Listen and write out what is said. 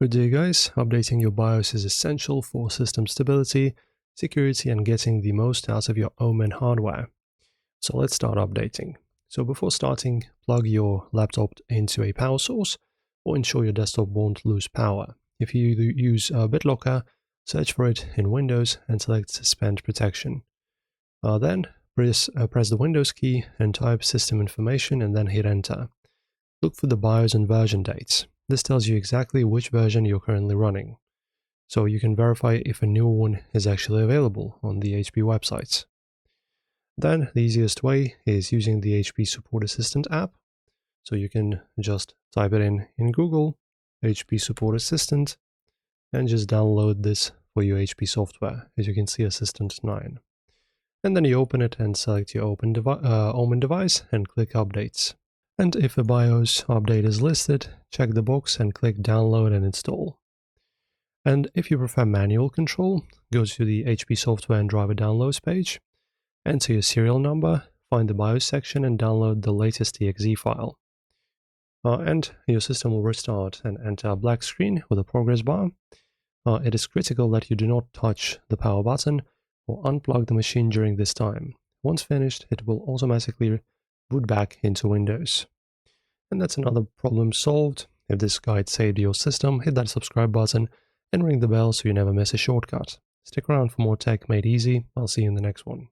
Good day guys, updating your BIOS is essential for system stability, security and getting the most out of your Omen hardware. So let's start updating. So before starting, plug your laptop into a power source or ensure your desktop won't lose power. If you use BitLocker, search for it in Windows and select Suspend Protection. Then press the Windows key and type system information and then hit enter. Look for the BIOS and version dates. This tells you exactly which version you're currently running, so you can verify if a new one is actually available on the HP websites. Then the easiest way is using the HP Support Assistant app. So you can just type it in Google, HP Support Assistant, and just download this for your HP software. As you can see, Assistant 9. And then you open it and select your Omen device and click Updates. And if a BIOS update is listed, check the box and click Download and Install. And if you prefer manual control, go to the HP Software and Driver Downloads page, enter your serial number, find the BIOS section and download the latest exe file. And your system will restart and enter a black screen with a progress bar. It is critical that you do not touch the power button or unplug the machine during this time. Once finished, it will automatically boot back into Windows. And that's another problem solved. If this guide saved your system, hit that subscribe button and ring the bell so you never miss a shortcut. Stick around for more tech made easy. I'll see you in the next one.